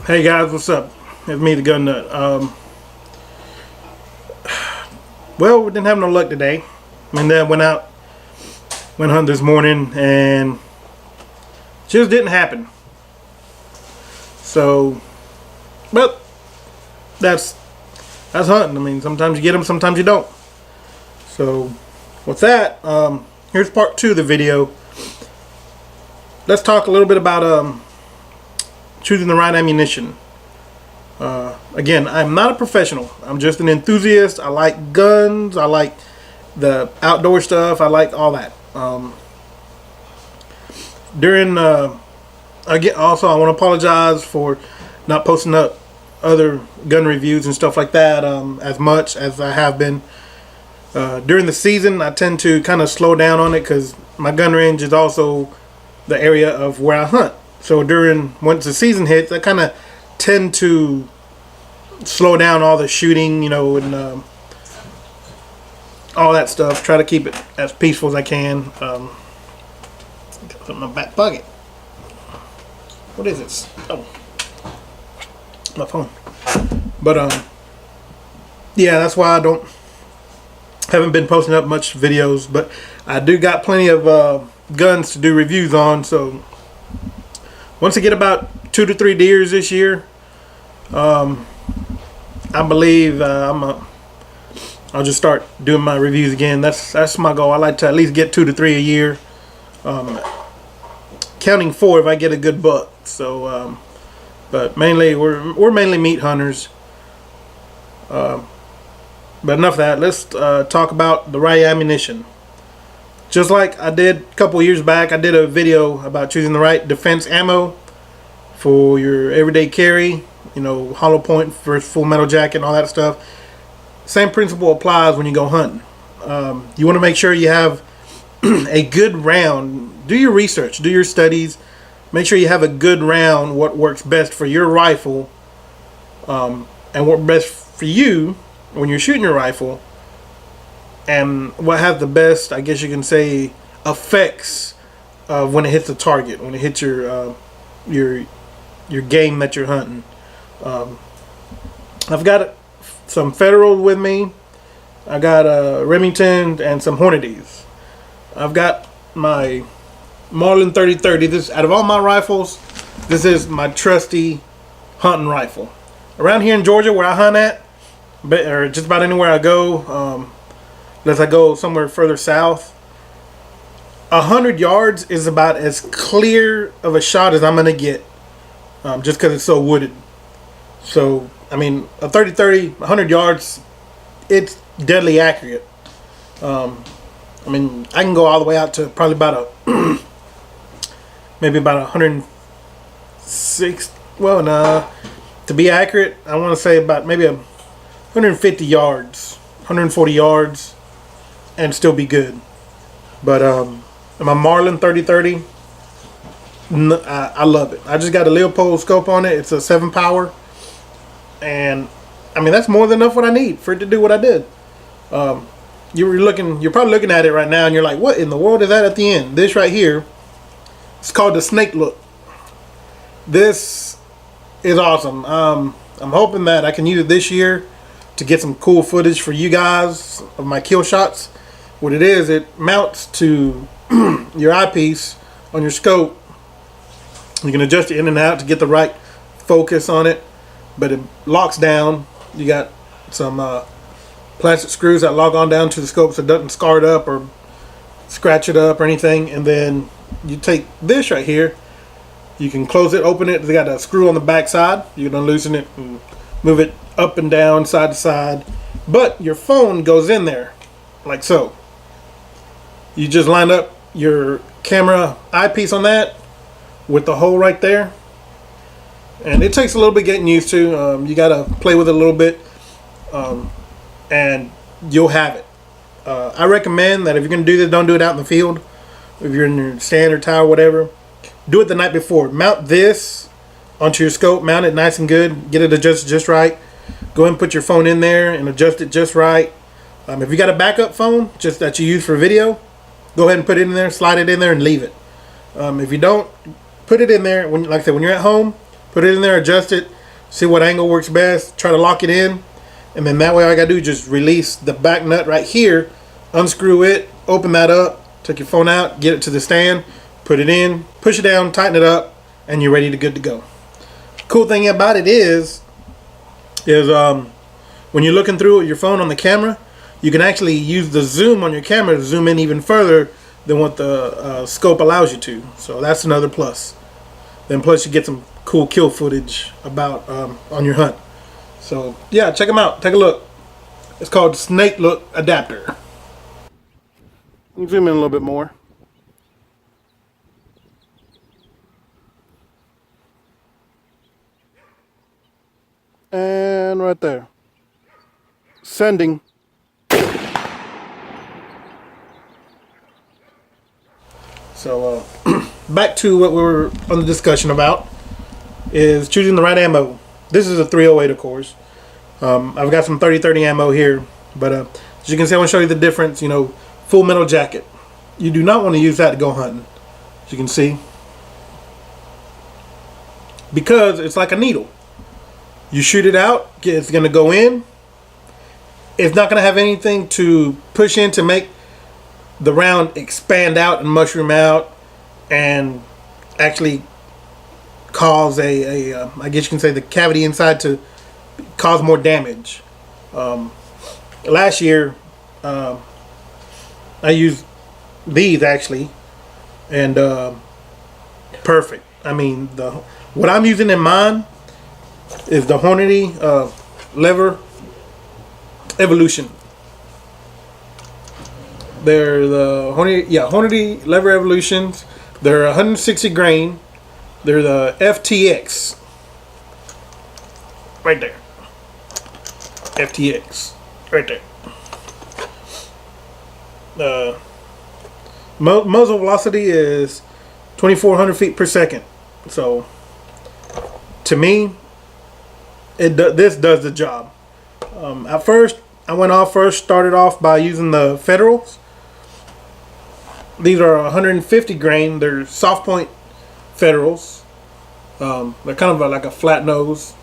Hey guys, what's up? It's me, the Gun Nut. Well, we didn't have no luck today. And then went hunting this morning, and just didn't happen. So, but that's hunting. I mean, sometimes you get them, sometimes you don't. So, with that, here's part 2 of the video. Let's talk a little bit about choosing the right ammunition. Again, I'm not a professional. I'm just an enthusiast. I like guns. I like the outdoor stuff. I like all that. Again, also I want to apologize for not posting up other gun reviews and stuff like that as much as I have been. During the season, I tend to kind of slow down on it because my gun range is also the area of where I hunt. So once the season hits, I kind of tend to slow down all the shooting, and all that stuff. Try to keep it as peaceful as I can. Got something in my back pocket. What is this? Oh, my phone. But yeah, that's why I haven't been posting up much videos. But I do got plenty of guns to do reviews on. So once I get about 2 to 3 deers this year, I believe I'll just start doing my reviews again. That's my goal. I like to at least get 2 to 3 a year, counting 4 if I get a good buck. So, but mainly we're mainly meat hunters. But enough of that. Let's talk about the right ammunition. Just like I did a couple years back, I did a video about choosing the right defense ammo for your everyday carry. Hollow point versus full metal jacket and all that stuff. Same principle applies when you go hunting. You want to make sure you have a good round. Do your research, do your studies. Make sure you have a good round, what works best for your rifle, and what best for you when you're shooting your rifle, and what has the best, I guess you can say, effects when it hits the target, when it hits your game that you're hunting. I've got some Federal with me. I got a Remington and some Hornadies. I've got my Marlin 30-30. This, out of all my rifles, this is my trusty hunting rifle. Around here in Georgia, where I hunt at, or just about anywhere I go, unless I go somewhere further south, 100 yards is about as clear of a shot as I'm gonna get, just because it's so wooded. So, I mean, a 30-30, 100 yards, it's deadly accurate. I mean, I can go all the way out to probably about maybe about 106. Well, nah, to be accurate, I want to say about maybe 150 yards, 140 yards, and still be good. But my Marlin 30-30, I love it. I just got a Leopold scope on it. It's a 7 power. And I mean, that's more than enough what I need for it to do what I did. You're probably looking at it right now and you're like, what in the world is that at the end? This right here, it's called the snake look. This is awesome. I'm hoping that I can use it this year to get some cool footage for you guys of my kill shots. What it is, it mounts to your eyepiece on your scope. You can adjust it in and out to get the right focus on it. But it locks down. You got some plastic screws that lock on down to the scope so it doesn't scar it up or scratch it up or anything. And then you take this right here. You can close it, open it. They got a screw on the back side. You can loosen it and move it up and down, side to side. But your phone goes in there like so. You just line up your camera eyepiece on that with the hole right there. And it takes a little bit getting used to. You got to play with it a little bit. And you'll have it. I recommend that if you're going to do this, don't do it out in the field. If you're in your stand or tower, whatever, do it the night before. Mount this onto your scope. Mount it nice and good. Get it adjusted just right. Go ahead and put your phone in there and adjust it just right. If you got a backup phone, just that you use for video, go ahead and put it in there, slide it in there, and leave it. If you don't, put it in there. Like I said, when you're at home, put it in there, adjust it, see what angle works best, try to lock it in, and then that way all I gotta do is just release the back nut right here, unscrew it, open that up, take your phone out, get it to the stand, put it in, push it down, tighten it up, and you're ready to good to go. Cool thing about it is when you're looking through your phone on the camera, you can actually use the zoom on your camera to zoom in even further than what the scope allows you to. So that's another plus. Then plus you get some cool kill footage about on your hunt. So yeah, check them out. Take a look. It's called Snake Look Adapter. You can zoom in a little bit more. And right there. Sending. So back to what we were on the discussion about is choosing the right ammo. This is a 308, of course. I've got some 30-30 ammo here, but as you can see, I want to show you the difference. You know, full metal jacket. You do not want to use that to go hunting, as you can see, because it's like a needle. You shoot it out, it's going to go in. It's not going to have anything to push in to make the round expand out and mushroom out and actually cause I guess you can say the cavity inside to cause more damage. Last year I used these actually, and perfect. I mean, what I'm using in mine is the Hornady lever evolution. They're the Hornady lever evolutions. They're 160 grain. They're the FTX. Right there. FTX. Right there. Muzzle velocity is 2,400 feet per second. So, to me, this does the job. At first, started off by using the Federals. These are 150 grain. They're soft point Federals. They're kind of like a flat nose.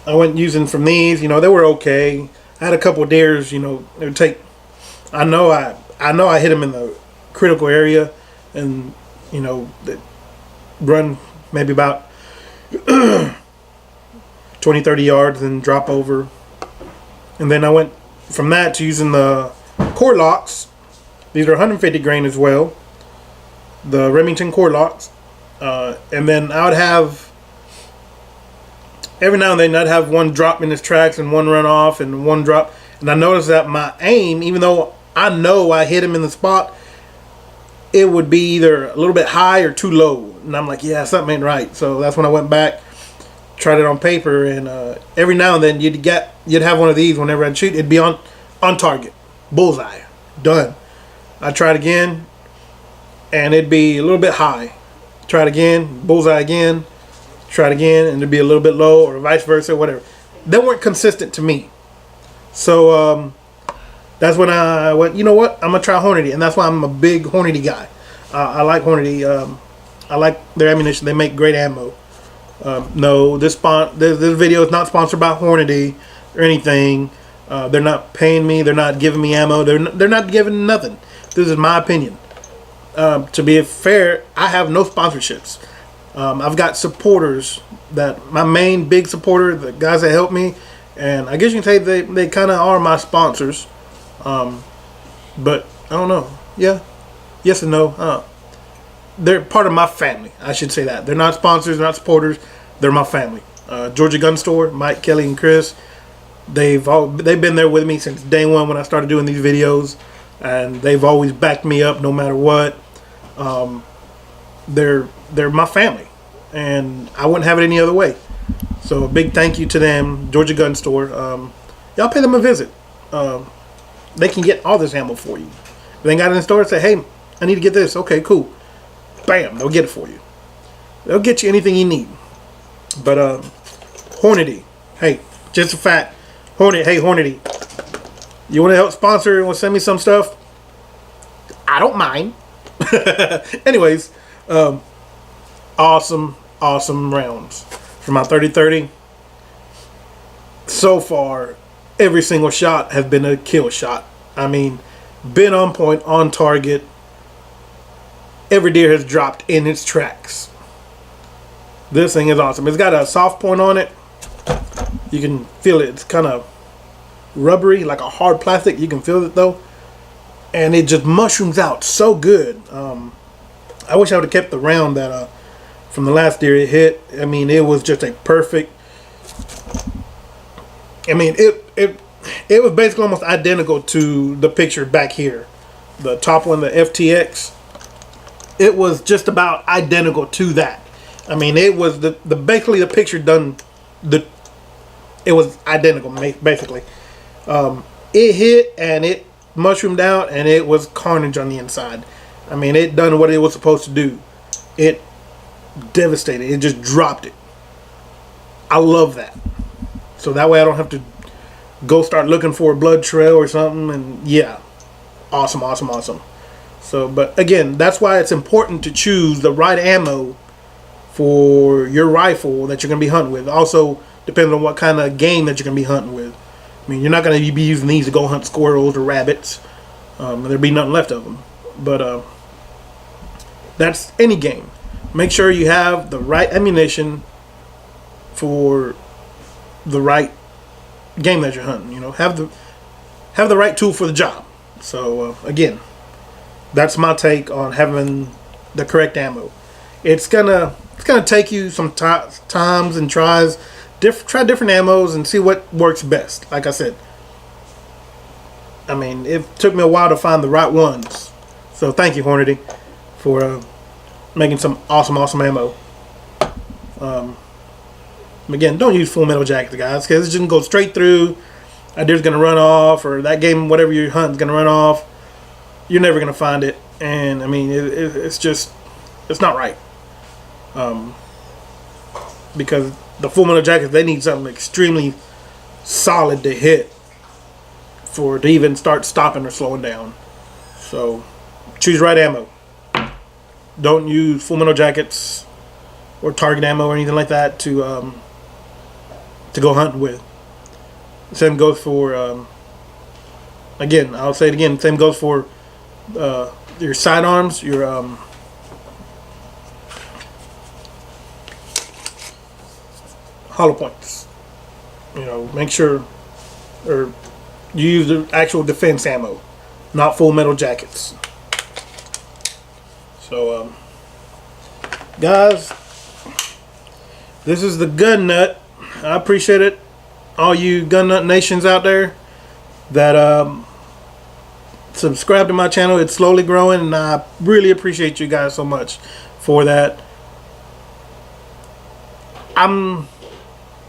I went using from these. You know, they were okay. I had a couple of deers. You know, it would take. I know I hit them in the critical area, and you know, they run maybe about 20-30 yards and drop over. And then I went from that to using the core locks. These are 150 grain as well, the Remington core locks. And then I would have, every now and then I'd have one drop in his tracks and one run off and one drop. And I noticed that my aim, even though I know I hit him in the spot, it would be either a little bit high or too low. And I'm like, yeah, something ain't right. So that's when I went back, tried it on paper, and every now and then you'd have one of these whenever I'd shoot. It'd be on target, bullseye, done. I tried again, and it'd be a little bit high. Tried again, bullseye again. Tried again, and it'd be a little bit low, or vice versa, whatever. They weren't consistent to me. So that's when I went, you know what? I'm gonna try Hornady, and that's why I'm a big Hornady guy. I like Hornady. I like their ammunition. They make great ammo. No, this video is not sponsored by Hornady or anything. They're not paying me. They're not giving me ammo. They're not giving nothing. This is my opinion. To be fair, I have no sponsorships. I've got supporters. That my main big supporter, the guys that help me, and I guess you can say they kind of are my sponsors. But I don't know. Yeah, yes and no. They're part of my family. I should say that. They're not sponsors, they're not supporters. They're my family. Georgia Gun Store, Mike, Kelly, and Chris. They've been there with me since day one when I started doing these videos, and they've always backed me up no matter what. They're my family, and I wouldn't have it any other way. So a big thank you to them, Georgia Gun Store. Y'all pay them a visit. They can get all this ammo for you. If they got it in the store, say, hey, I need to get this. Okay, cool. Bam, they'll get it for you. They'll get you anything you need. But Hornady, hey, just a fact. Hornady, you want to help sponsor? Want to send me some stuff? I don't mind. Anyways, awesome. awesome rounds for my 30-30. So far, every single shot has been a kill shot. I mean, been on point, on target. Every deer has dropped in its tracks. This thing is awesome. It's got a soft point on it. You can feel it. It's kind of rubbery, like a hard plastic. You can feel it though. And it just mushrooms out so good. I wish I would have kept the round that from the last deer it hit. I mean, it was just a perfect. I mean, it was basically almost identical to the picture back here, the top one, the FTX. It was just about identical to that. I mean, it was the basically the picture done. It was identical basically. It hit and it mushroomed out and it was carnage on the inside. I mean, it done what it was supposed to do. It devastated. It just dropped it. I love that. So that way I don't have to go start looking for a blood trail or something. And yeah, awesome, awesome, awesome. So, but again, that's why it's important to choose the right ammo for your rifle that you're going to be hunting with. Also, depending on what kind of game that you're going to be hunting with. I mean, you're not going to be using these to go hunt squirrels or rabbits. There'll be nothing left of them. But that's any game. Make sure you have the right ammunition for the right game that you're hunting. You know, have the right tool for the job. So again, that's my take on having the correct ammo. It's gonna take you some times and tries. Try different ammos and see what works best. Like I said, I mean, it took me a while to find the right ones. So thank you, Hornady, for making some awesome ammo. Again, don't use full metal jackets, guys, because it's just gonna go straight through. That deer's gonna run off, or that game, whatever you're hunting, is gonna run off. You're never gonna find it, and I mean, it's just, it's not right. Because the full metal jackets, they need something extremely solid to hit to even start stopping or slowing down. So choose right ammo. Don't use full metal jackets or target ammo or anything like that to go hunting with. Same goes for again, I'll say it again, same goes for your sidearms, your hollow points. You know, make sure or you use the actual defense ammo, not full metal jackets. So guys, this is the Gun Nut. I appreciate it, all you Gun Nut nations out there that subscribe to my channel. It's slowly growing, and I really appreciate you guys so much for that. I'm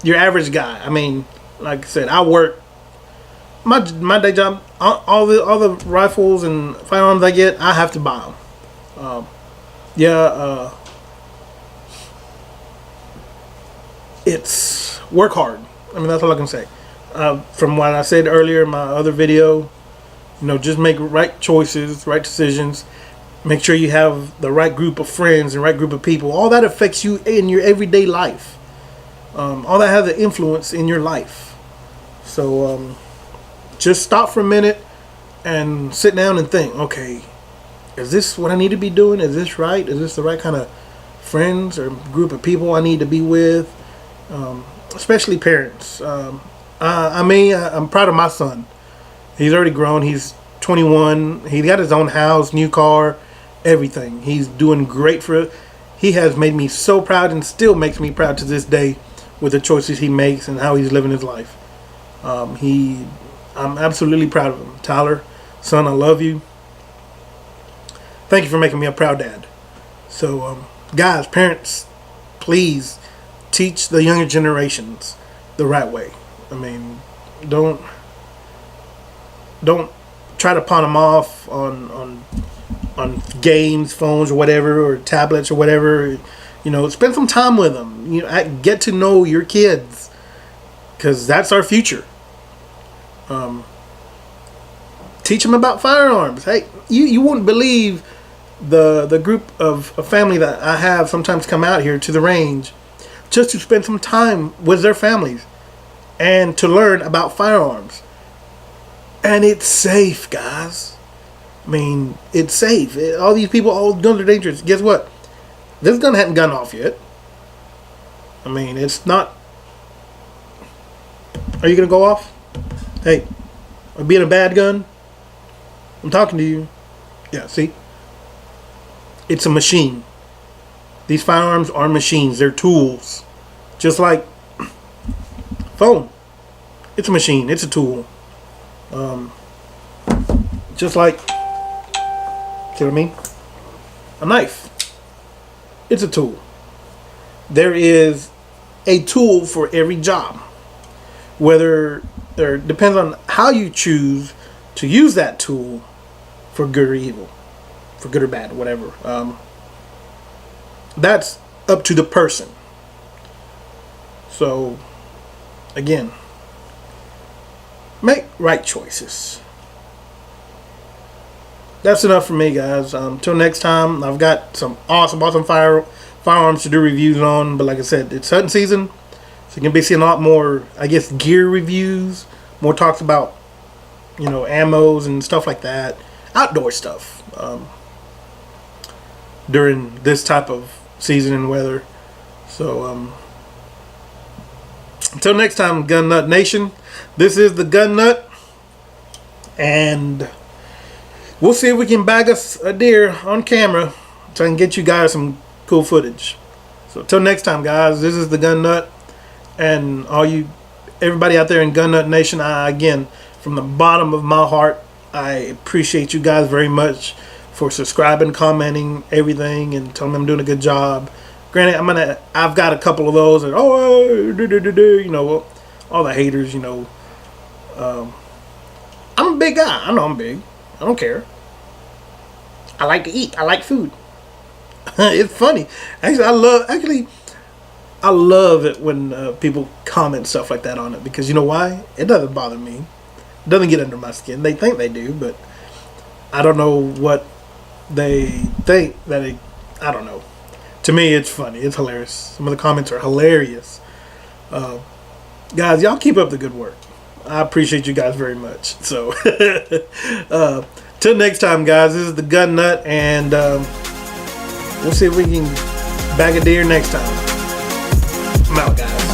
your average guy. I mean, like I said, I work my day job. All the rifles and firearms I get, I have to buy them. It's work hard. I mean, that's all I can say. From what I said earlier in my other video, you know, just make right choices, right decisions. Make sure you have the right group of friends and right group of people. All that affects you in your everyday life. All that has an influence in your life. So just stop for a minute and sit down and think, okay, is this what I need to be doing? Is this right? Is this the right kind of friends or group of people I need to be with? Especially parents. I'm proud of my son. He's already grown. He's 21. He got his own house, new car, everything. He's doing great for it. He has made me so proud and still makes me proud to this day with the choices he makes and how he's living his life. I'm absolutely proud of him. Tyler, son, I love you. Thank you for making me a proud dad. So, guys, parents, please teach the younger generations the right way. I mean, don't try to pawn them off on games, phones, or whatever, or tablets, or whatever. You know, spend some time with them. You know, get to know your kids, because that's our future. Teach them about firearms. Hey, you wouldn't believe the group of a family that I have sometimes come out here to the range just to spend some time with their families and to learn about firearms. And it's safe, guys. I mean, it's safe. All these people, all guns are dangerous. Guess what? This gun hadn't gone off yet. I mean, it's not. Are you going to go off? Hey, being a bad gun? I'm talking to you. Yeah, see? It's a machine. These firearms are machines. They're tools. Just like phone. It's a machine. It's a tool. Just like, see what I mean? A knife. It's a tool. There is a tool for every job. Whether, or depends on how you choose to use that tool for good or evil. For good or bad, whatever. That's up to the person. So, again, make right choices. That's enough for me, guys. Till next time, I've got some awesome firearms to do reviews on. But like I said, it's hunting season, so you're gonna be seeing a lot more, I guess, gear reviews, more talks about, ammos and stuff like that, outdoor stuff during this type of season and weather. So until next time, Gun Nut Nation, this is the Gun Nut, and we'll see if we can bag us a deer on camera so I can get you guys some cool footage. So till next time, guys, this is the Gun Nut, and everybody out there in Gun Nut Nation, again, from the bottom of my heart, I appreciate you guys very much for subscribing, commenting, everything, and telling me I'm doing a good job. Granted, I've got a couple of those, and all the haters, I'm a big guy. I know I'm big. I don't care. I like to eat. I like food. It's funny. Actually, I love it when people comment stuff like that on it, because you know why? It doesn't bother me. It doesn't get under my skin. They think they do, but I don't know what they think I don't know. To me, it's funny. It's hilarious. Some of the comments are hilarious. Guys, y'all keep up the good work. I appreciate you guys very much. So, till next time, guys, this is the Gun Nut, and we'll see if we can bag a deer next time. I'm out, guys.